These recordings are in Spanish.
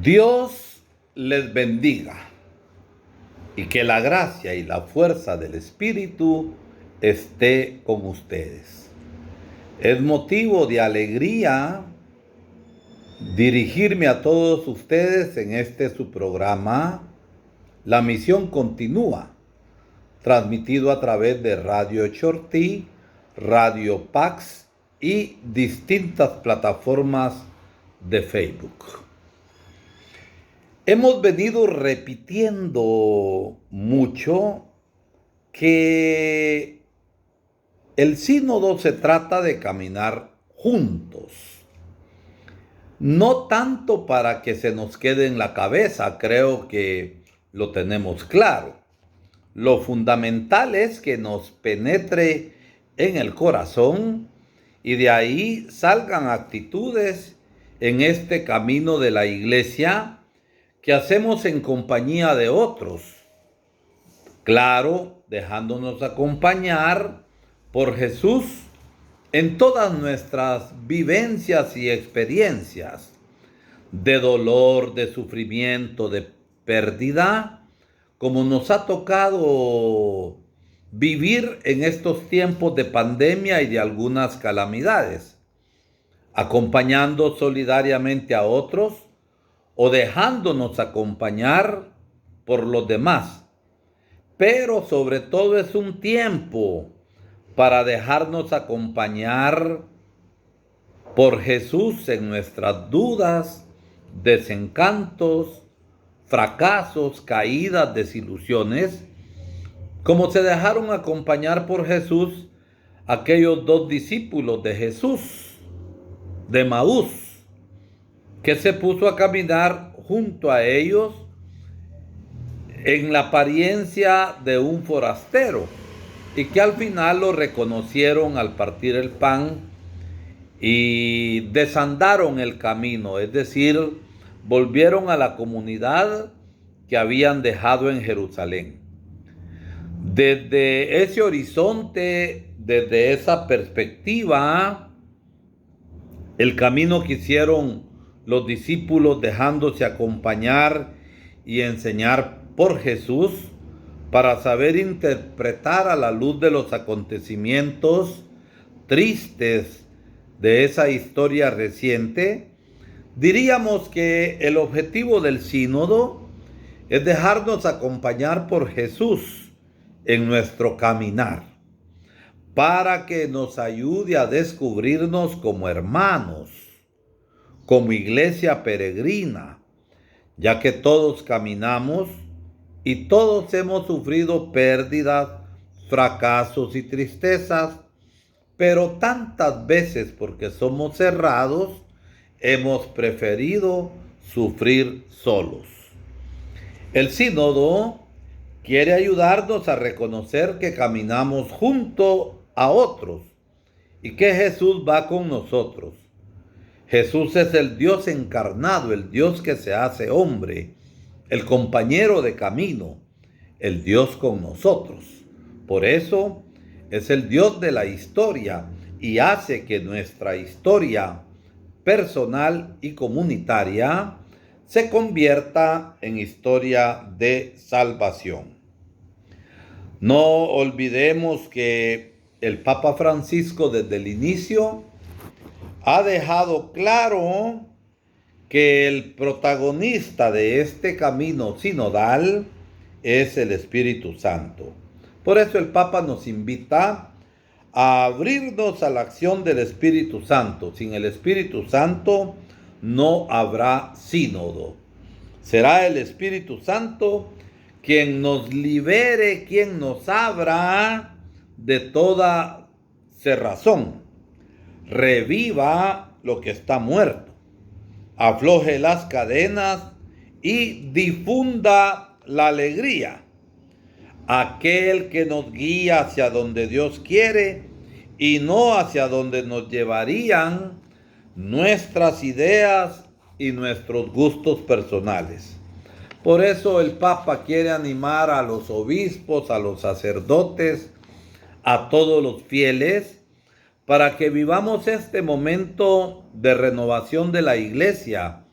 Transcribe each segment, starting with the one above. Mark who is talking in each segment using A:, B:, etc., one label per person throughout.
A: Dios les bendiga y que la gracia y la fuerza del Espíritu esté con ustedes. Es motivo de alegría dirigirme a todos ustedes en este su programa, La Misión Continúa, transmitido a través de Radio Chortí, Radio Pax y distintas plataformas de Facebook. Hemos venido repitiendo mucho que el sínodo se trata de caminar juntos. No tanto para que se nos quede en la cabeza, creo que lo tenemos claro. Lo fundamental es que nos penetre en el corazón y de ahí salgan actitudes en este camino de la iglesia que hacemos en compañía de otros. Claro, dejándonos acompañar por Jesús en todas nuestras vivencias y experiencias de dolor, de sufrimiento, de pérdida, como nos ha tocado vivir en estos tiempos de pandemia y de algunas calamidades, acompañando solidariamente a otros o dejándonos acompañar por los demás. Pero sobre todo es un tiempo para dejarnos acompañar por Jesús en nuestras dudas, desencantos, fracasos, caídas, desilusiones, como se dejaron acompañar por Jesús aquellos dos discípulos de Jesús, de Maús, que se puso a caminar junto a ellos en la apariencia de un forastero y que al final lo reconocieron al partir el pan y desandaron el camino, es decir, volvieron a la comunidad que habían dejado en Jerusalén. Desde ese horizonte, desde esa perspectiva, el camino que hicieron los discípulos dejándose acompañar y enseñar por Jesús para saber interpretar a la luz de los acontecimientos tristes de esa historia reciente, diríamos que el objetivo del sínodo es dejarnos acompañar por Jesús en nuestro caminar, para que nos ayude a descubrirnos como hermanos, como iglesia peregrina, ya que todos caminamos y todos hemos sufrido pérdidas, fracasos y tristezas, pero tantas veces porque somos cerrados, hemos preferido sufrir solos. El sínodo quiere ayudarnos a reconocer que caminamos junto a otros y que Jesús va con nosotros. Jesús es el Dios encarnado, el Dios que se hace hombre, el compañero de camino, el Dios con nosotros. Por eso es el Dios de la historia y hace que nuestra historia personal y comunitaria se convierta en historia de salvación. No olvidemos que el Papa Francisco desde el inicio ha dejado claro que el protagonista de este camino sinodal es el Espíritu Santo. Por eso el Papa nos invita a abrirnos a la acción del Espíritu Santo. Sin el Espíritu Santo no habrá sínodo. Será el Espíritu Santo quien nos libere, quien nos abra de toda cerrazón. Reviva lo que está muerto, afloje las cadenas y difunda la alegría. Aquel que nos guía hacia donde Dios quiere y no hacia donde nos llevarían nuestras ideas y nuestros gustos personales. Por eso el Papa quiere animar a los obispos, a los sacerdotes, a todos los fieles, para que vivamos este momento de renovación de la iglesia,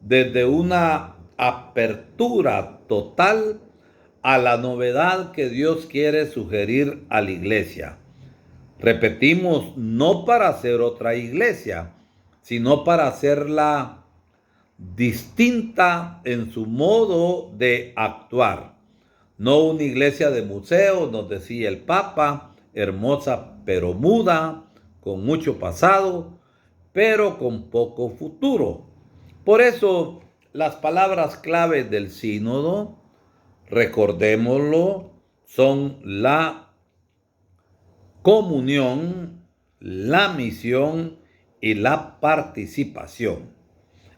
A: desde una apertura total a la novedad que Dios quiere sugerir a la iglesia. Repetimos, no para hacer otra iglesia, sino para hacerla distinta en su modo de actuar. No una iglesia de museo, nos decía el Papa, hermosa pero muda, con mucho pasado, pero con poco futuro. Por eso, las palabras claves del sínodo, recordémoslo, son la comunión, la misión y la participación.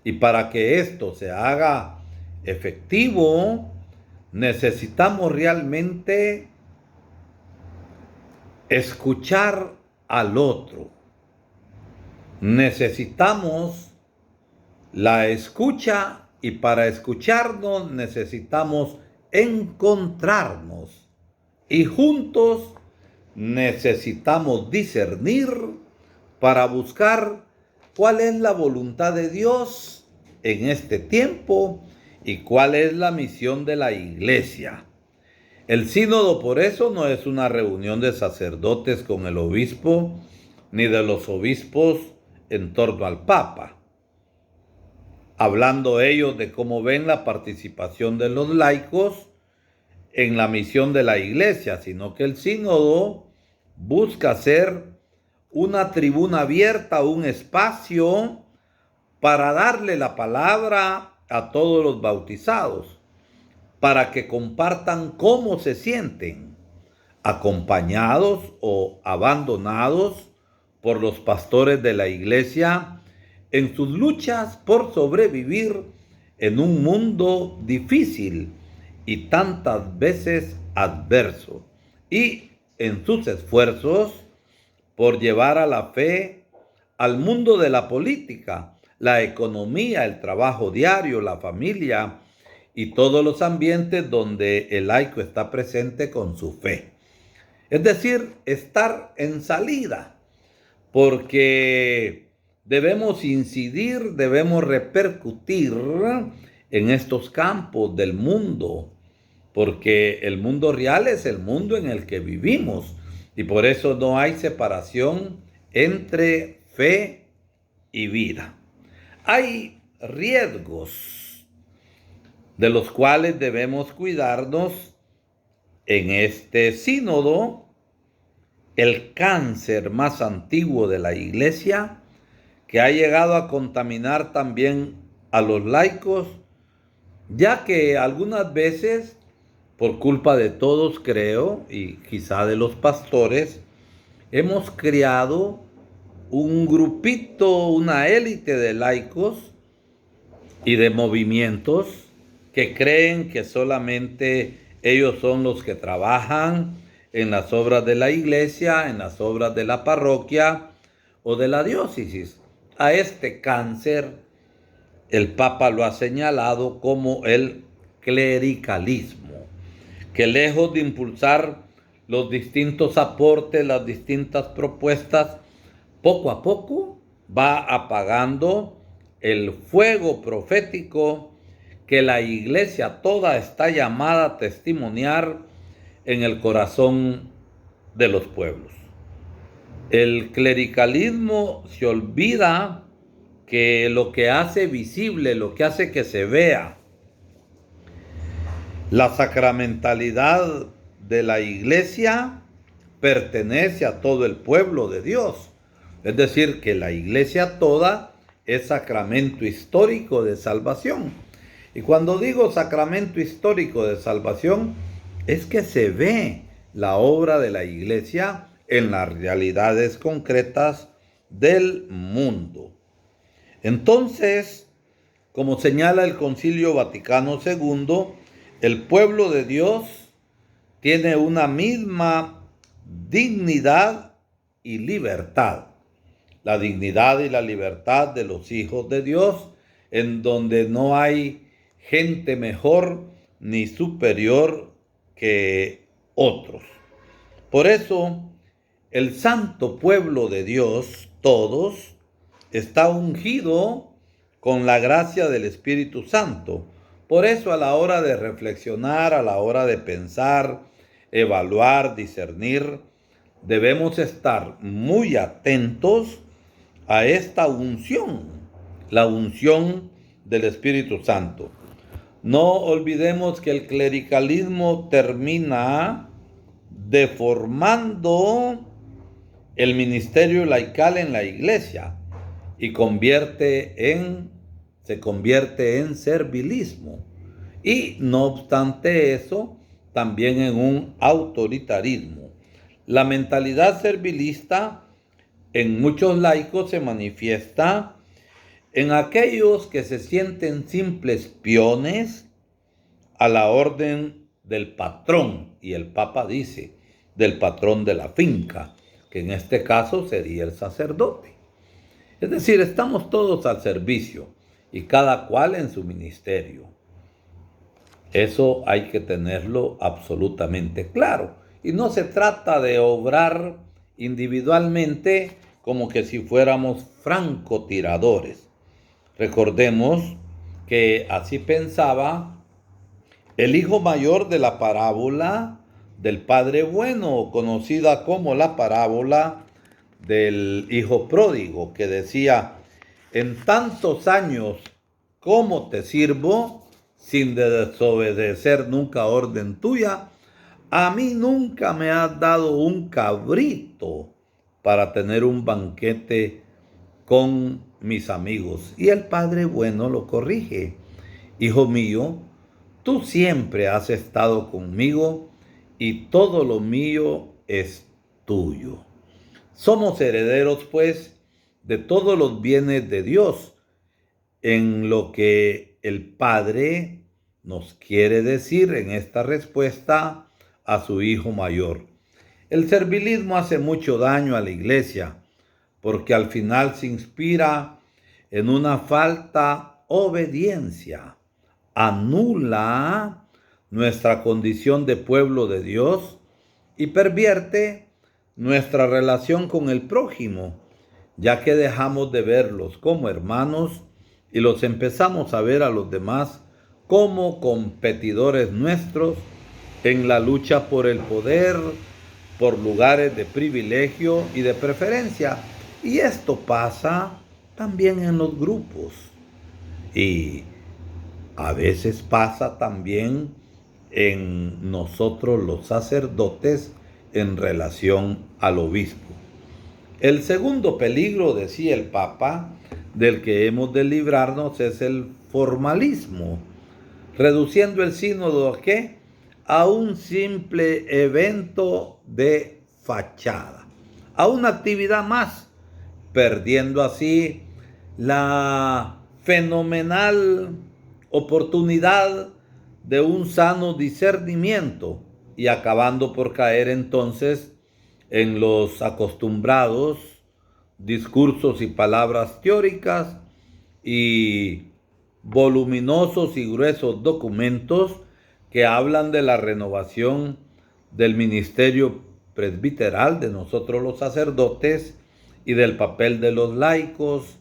A: Y para que esto se haga efectivo, necesitamos realmente escuchar al otro. Necesitamos la escucha, y para escucharnos necesitamos encontrarnos. Y juntos necesitamos discernir para buscar cuál es la voluntad de Dios en este tiempo y cuál es la misión de la iglesia. El sínodo por eso no es una reunión de sacerdotes con el obispo ni de los obispos en torno al Papa, hablando ellos de cómo ven la participación de los laicos en la misión de la iglesia, sino que el sínodo busca ser una tribuna abierta, un espacio para darle la palabra a todos los bautizados, para que compartan cómo se sienten, acompañados o abandonados por los pastores de la iglesia en sus luchas por sobrevivir en un mundo difícil y tantas veces adverso, y en sus esfuerzos por llevar a la fe al mundo de la política, la economía, el trabajo diario, la familia y todos los ambientes donde el laico está presente con su fe. Es decir, estar en salida, porque debemos incidir, debemos repercutir en estos campos del mundo, porque el mundo real es el mundo en el que vivimos, y por eso no hay separación entre fe y vida. Hay riesgos de los cuales debemos cuidarnos en este sínodo. El cáncer más antiguo de la iglesia, que ha llegado a contaminar también a los laicos, ya que algunas veces, por culpa de todos creo, y quizá de los pastores, hemos creado un grupito, una élite de laicos y de movimientos que creen que solamente ellos son los que trabajan en las obras de la iglesia, en las obras de la parroquia o de la diócesis. A este cáncer el Papa lo ha señalado como el clericalismo, que lejos de impulsar los distintos aportes, las distintas propuestas, poco a poco va apagando el fuego profético que la iglesia toda está llamada a testimoniar en el corazón de los pueblos. El clericalismo se olvida que lo que hace visible, lo que hace que se vea la sacramentalidad de la iglesia, pertenece a todo el pueblo de Dios. Es decir, que la iglesia toda es sacramento histórico de salvación. Y cuando digo sacramento histórico de salvación, es que se ve la obra de la iglesia en las realidades concretas del mundo. Entonces, como señala el Concilio Vaticano II, el pueblo de Dios tiene una misma dignidad y libertad. La dignidad y la libertad de los hijos de Dios, en donde no hay gente mejor ni superior que otros. Por eso, el santo pueblo de Dios, todos, está ungido con la gracia del Espíritu Santo. Por eso a la hora de reflexionar, a la hora de pensar, evaluar, discernir, debemos estar muy atentos a esta unción, la unción del Espíritu Santo. No olvidemos que el clericalismo termina deformando el ministerio laical en la iglesia y se convierte en servilismo. Y no obstante eso, también en un autoritarismo. La mentalidad servilista en muchos laicos se manifiesta en aquellos que se sienten simples peones a la orden del patrón, y el Papa dice, del patrón de la finca, que en este caso sería el sacerdote. Es decir, estamos todos al servicio y cada cual en su ministerio. Eso hay que tenerlo absolutamente claro. Y no se trata de obrar individualmente como que si fuéramos francotiradores. Recordemos que así pensaba el hijo mayor de la parábola del Padre Bueno, conocida como la parábola del hijo pródigo, que decía: en tantos años como te sirvo, sin desobedecer nunca orden tuya, a mí nunca me has dado un cabrito para tener un banquete con mis amigos. Y el Padre Bueno lo corrige: hijo mío, tú siempre has estado conmigo y todo lo mío es tuyo. Somos herederos, pues, de todos los bienes de Dios, en lo que el Padre nos quiere decir en esta respuesta a su hijo mayor. El servilismo hace mucho daño a la iglesia, porque al final se inspira en una falta obediencia, anula nuestra condición de pueblo de Dios y pervierte nuestra relación con el prójimo, ya que dejamos de verlos como hermanos y los empezamos a ver a los demás como competidores nuestros en la lucha por el poder, por lugares de privilegio y de preferencia. Y esto pasa también en los grupos. Y a veces pasa también en nosotros los sacerdotes en relación al obispo. El segundo peligro, decía el Papa, del que hemos de librarnos es el formalismo, reduciendo el sínodo ¿a qué? A un simple evento de fachada, a una actividad más, perdiendo así la fenomenal oportunidad de un sano discernimiento y acabando por caer entonces en los acostumbrados discursos y palabras teóricas y voluminosos y gruesos documentos que hablan de la renovación del ministerio presbiteral de nosotros los sacerdotes y del papel de los laicos,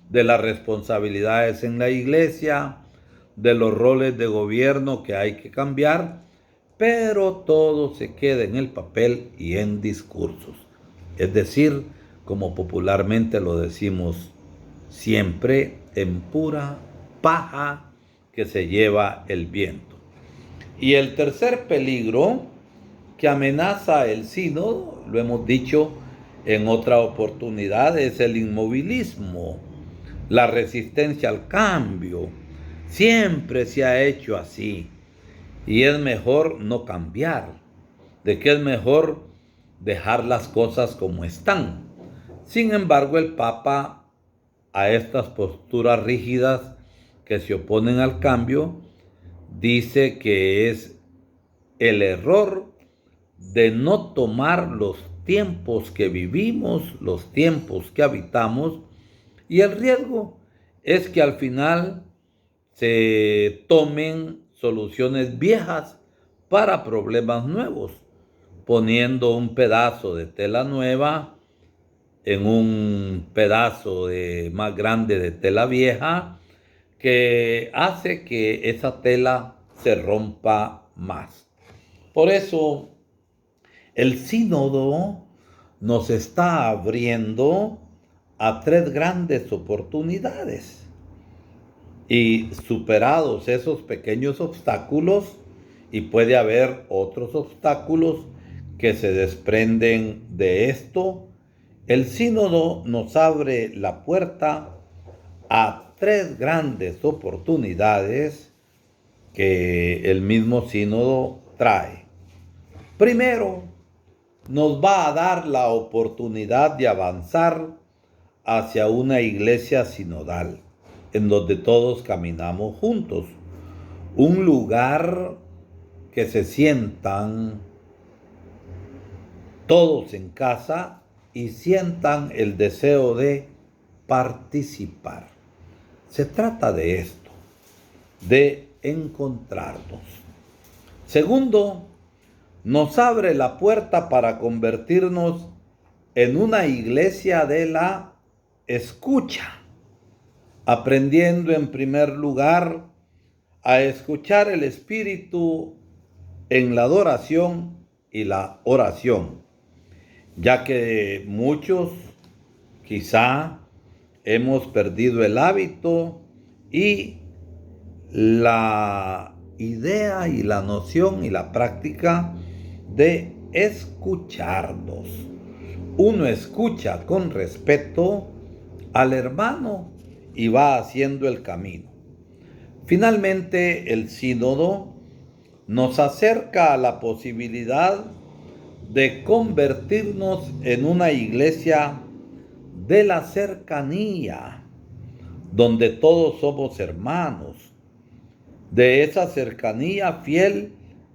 A: de las responsabilidades en la iglesia, de los roles de gobierno que hay que cambiar, pero todo se queda en el papel y en discursos. Es decir, como popularmente lo decimos, siempre en pura paja que se lleva el viento. Y el tercer peligro que amenaza el sínodo, lo hemos dicho en otra oportunidad, es el inmovilismo, la resistencia al cambio. Siempre se ha hecho así y es mejor no cambiar, de que es mejor dejar las cosas como están. Sin embargo, el Papa, a estas posturas rígidas que se oponen al cambio, dice que es el error de no tomar los tiempos que vivimos, los tiempos que habitamos, y el riesgo es que al final se tomen soluciones viejas para problemas nuevos, poniendo un pedazo de tela nueva en un pedazo más grande de tela vieja que hace que esa tela se rompa más. Por eso el sínodo nos está abriendo a tres grandes oportunidades. Y superados esos pequeños obstáculos, y puede haber otros obstáculos que se desprenden de esto, el sínodo nos abre la puerta a tres grandes oportunidades que el mismo sínodo trae. Primero, nos va a dar la oportunidad de avanzar hacia una iglesia sinodal, en donde todos caminamos juntos. Un lugar que se sientan todos en casa y sientan el deseo de participar. Se trata de esto, de encontrarnos. Segundo, nos abre la puerta para convertirnos en una iglesia de la escucha, aprendiendo en primer lugar a escuchar el Espíritu en la adoración y la oración, ya que muchos quizá hemos perdido el hábito y la idea y la noción y la práctica de escucharnos. Uno escucha con respeto al hermano y va haciendo el camino. Finalmente, el sínodo nos acerca a la posibilidad de convertirnos en una iglesia de la cercanía, donde todos somos hermanos, de esa cercanía fiel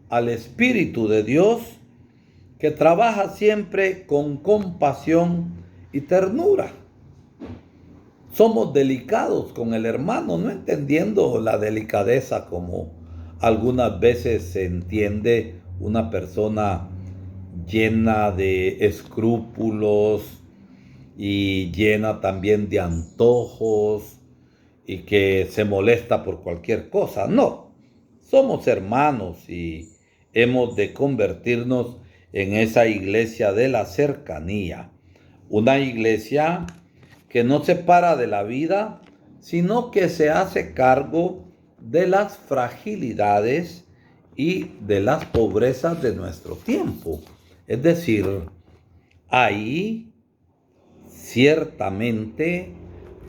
A: al Espíritu de Dios, que trabaja siempre con compasión y ternura. Somos delicados con el hermano, no entendiendo la delicadeza como algunas veces se entiende una persona llena de escrúpulos y llena también de antojos y que se molesta por cualquier cosa. No, somos hermanos y hemos de convertirnos en esa iglesia de la cercanía, una iglesia que no se para de la vida, sino que se hace cargo de las fragilidades y de las pobrezas de nuestro tiempo. Es decir, hay ciertamente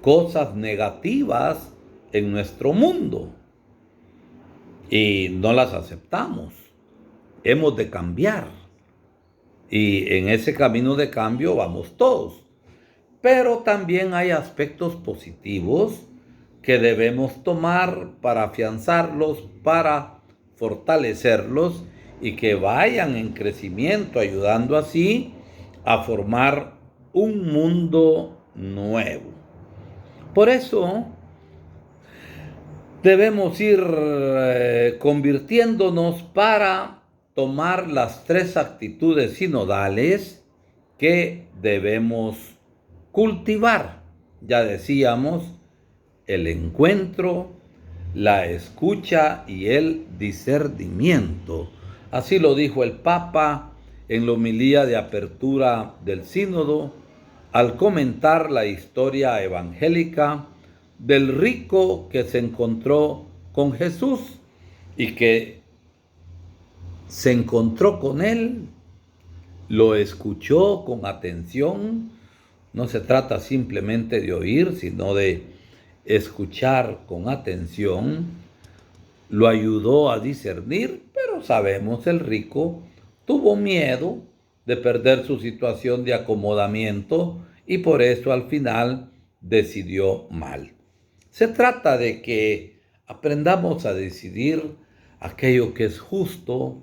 A: cosas negativas en nuestro mundo y no las aceptamos. Hemos de cambiar y en ese camino de cambio vamos todos. Pero también hay aspectos positivos que debemos tomar para afianzarlos, para fortalecerlos y que vayan en crecimiento, ayudando así a formar un mundo nuevo. Por eso debemos ir convirtiéndonos para tomar las tres actitudes sinodales que debemos cultivar. Ya decíamos, el encuentro, la escucha y el discernimiento. Así lo dijo el Papa en la homilía de apertura del sínodo al comentar la historia evangélica del rico que se encontró con Jesús y que se encontró con él, lo escuchó con atención. No se trata simplemente de oír, sino de escuchar con atención. Lo ayudó a discernir, pero sabemos el rico tuvo miedo de perder su situación de acomodamiento y por eso al final decidió mal. Se trata de que aprendamos a decidir aquello que es justo,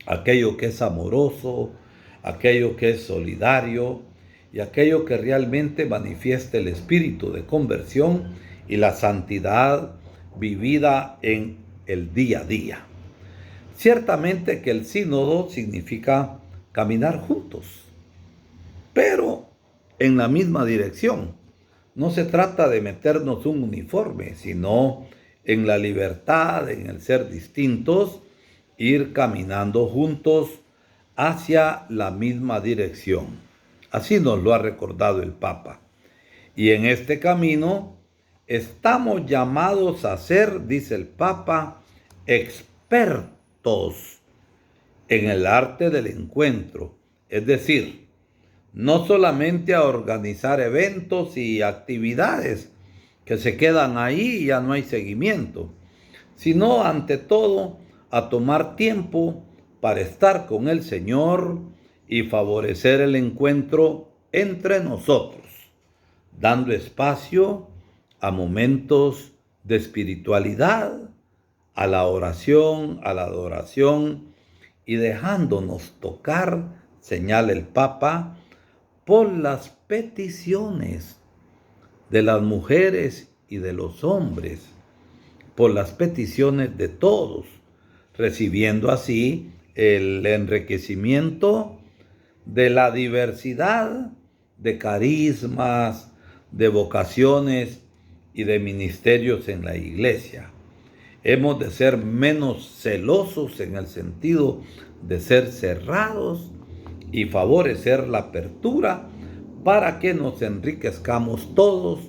A: aquello que es amoroso, aquello que es solidario y aquello que realmente manifieste el espíritu de conversión y la santidad vivida en el día a día. Ciertamente que el sínodo significa caminar juntos, pero en la misma dirección. no se trata de meternos un uniforme, sino en la libertad, en el ser distintos, ir caminando juntos hacia la misma dirección. Así nos lo ha recordado el Papa. Y en este camino estamos llamados a ser, dice el Papa, expertos en el arte del encuentro. Es decir, no solamente a organizar eventos y actividades que se quedan ahí y ya no hay seguimiento, sino ante todo a tomar tiempo para estar con el Señor y favorecer el encuentro entre nosotros, dando espacio a momentos de espiritualidad, a la oración, a la adoración y dejándonos tocar, señala el Papa, por las peticiones de las mujeres y de los hombres, por las peticiones de todos, recibiendo así el enriquecimiento de la diversidad de carismas, de vocaciones y de ministerios en la iglesia. Hemos de ser menos celosos en el sentido de ser cerrados y favorecer la apertura para que nos enriquezcamos todos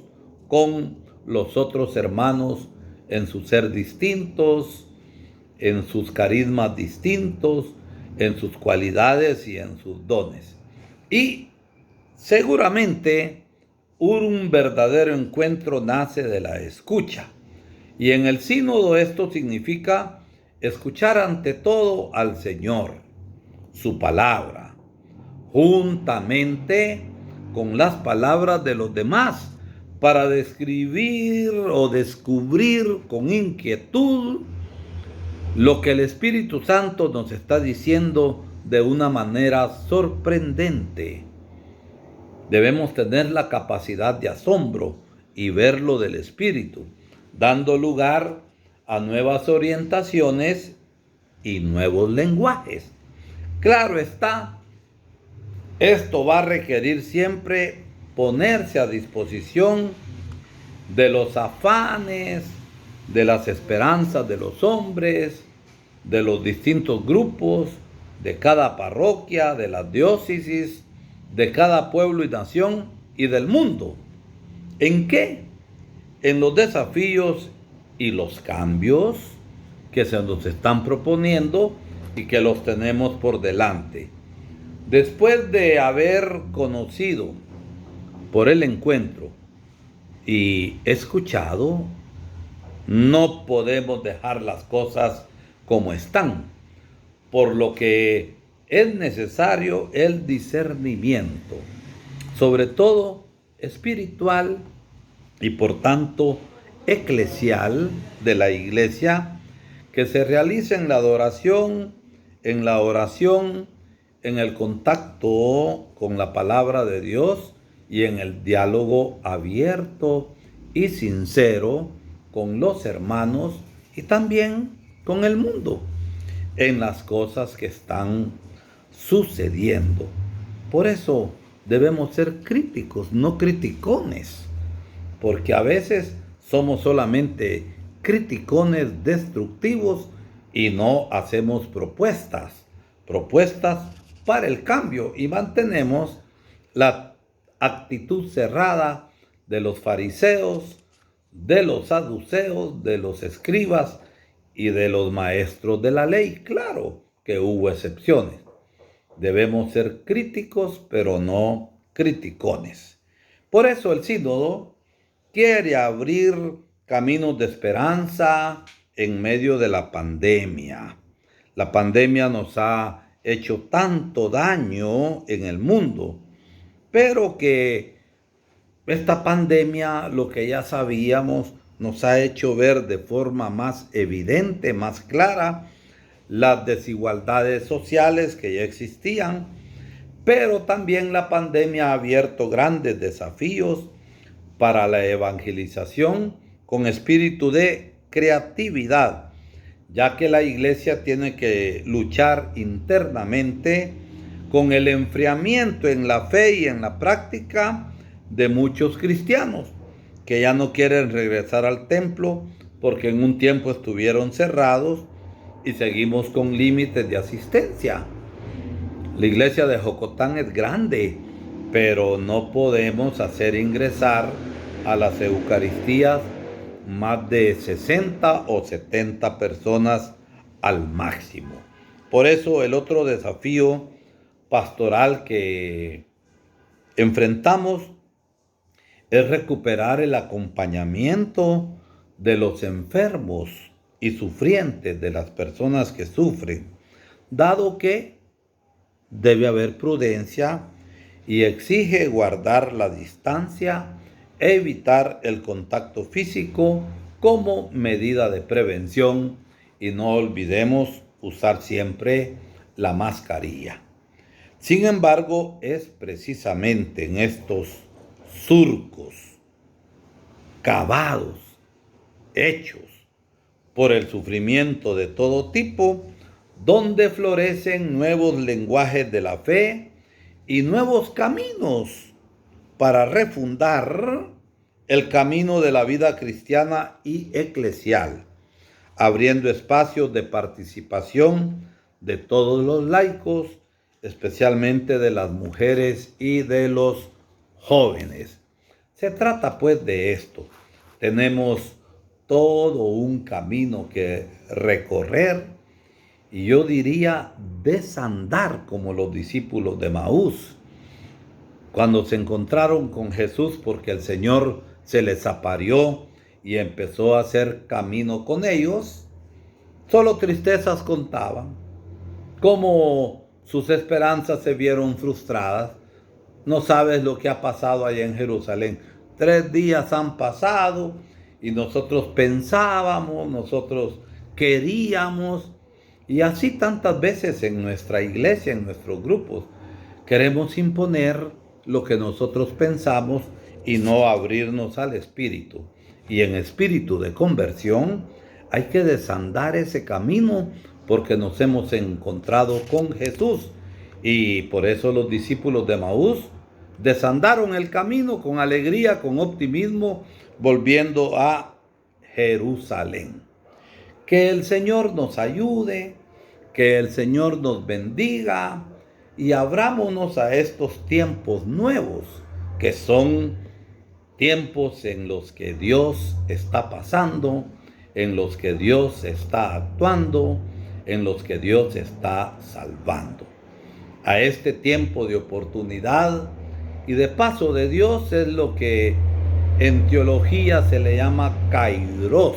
A: con los otros hermanos en su ser distintos, en sus carismas distintos, en sus cualidades y en sus dones. Y seguramente un verdadero encuentro nace de la escucha. Y en el sínodo esto significa escuchar ante todo al Señor, su palabra, juntamente con las palabras de los demás, para describir o descubrir con inquietud lo que el Espíritu Santo nos está diciendo de una manera sorprendente. Debemos tener la capacidad de asombro y ver lo del Espíritu, dando lugar a nuevas orientaciones y nuevos lenguajes. Claro está, esto va a requerir siempre ponerse a disposición de los afanes, de las esperanzas de los hombres, de los distintos grupos, de cada parroquia, de las diócesis, de cada pueblo y nación y del mundo. ¿En qué? En los desafíos y los cambios que se nos están proponiendo y que los tenemos por delante. Después de haber conocido por el encuentro y escuchado, no podemos dejar las cosas como están, por lo que es necesario el discernimiento, sobre todo espiritual y por tanto eclesial de la iglesia, que se realiza en la adoración, en la oración, en el contacto con la palabra de Dios y en el diálogo abierto y sincero con los hermanos y también con el mundo en las cosas que están sucediendo. Por eso debemos ser críticos, no criticones, porque a veces somos solamente criticones destructivos y no hacemos propuestas para el cambio y mantenemos la actitud cerrada de los fariseos, de los saduceos, de los escribas y de los maestros de la ley. Claro que hubo excepciones. Debemos ser críticos, pero no criticones. Por eso el sínodo quiere abrir caminos de esperanza en medio de la pandemia. La pandemia nos ha hecho tanto daño en el mundo, pero que esta pandemia, lo que ya sabíamos, nos ha hecho ver de forma más evidente, más clara, las desigualdades sociales que ya existían, pero también la pandemia ha abierto grandes desafíos para la evangelización con espíritu de creatividad, ya que la iglesia tiene que luchar internamente con el enfriamiento en la fe y en la práctica de muchos cristianos, que ya no quieren regresar al templo porque en un tiempo estuvieron cerrados y seguimos con límites de asistencia. La iglesia de Jocotán es grande, pero no podemos hacer ingresar a las Eucaristías más de 60 o 70 personas al máximo. Por eso el otro desafío pastoral que enfrentamos es recuperar el acompañamiento de los enfermos y sufrientes, de las personas que sufren, dado que debe haber prudencia y exige guardar la distancia, evitar el contacto físico como medida de prevención y no olvidemos usar siempre la mascarilla. Sin embargo, es precisamente en estos surcos cavados, hechos por el sufrimiento de todo tipo, donde florecen nuevos lenguajes de la fe y nuevos caminos para refundar el camino de la vida cristiana y eclesial, abriendo espacios de participación de todos los laicos, especialmente de las mujeres y de los jóvenes. Se trata pues de esto. Tenemos todo un camino que recorrer y yo diría desandar como los discípulos de Maús cuando se encontraron con Jesús, porque el Señor se les apareció y empezó a hacer camino con ellos. Solo tristezas contaban, cómo sus esperanzas se vieron frustradas. No sabes lo que ha pasado allá en Jerusalén. 3 días han pasado y nosotros pensábamos, nosotros queríamos, y así tantas veces en nuestra iglesia, en nuestros grupos, queremos imponer lo que nosotros pensamos y no abrirnos al Espíritu. Y en espíritu de conversión hay que desandar ese camino porque nos hemos encontrado con Jesús. Y por eso los discípulos de Maús desandaron el camino con alegría, con optimismo, volviendo a Jerusalén. Que el Señor nos ayude, que el Señor nos bendiga y abrámonos a estos tiempos nuevos, que son tiempos en los que Dios está pasando, en los que Dios está actuando, en los que Dios está salvando. A este tiempo de oportunidad y de paso de Dios es lo que en teología se le llama kairos,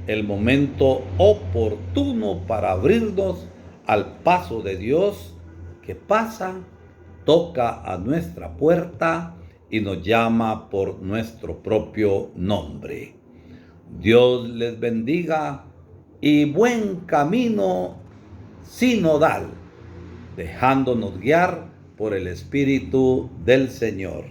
A: el momento oportuno para abrirnos al paso de Dios que pasa, toca a nuestra puerta y nos llama por nuestro propio nombre. Dios les bendiga y buen camino sinodal, dejándonos guiar por el Espíritu del Señor.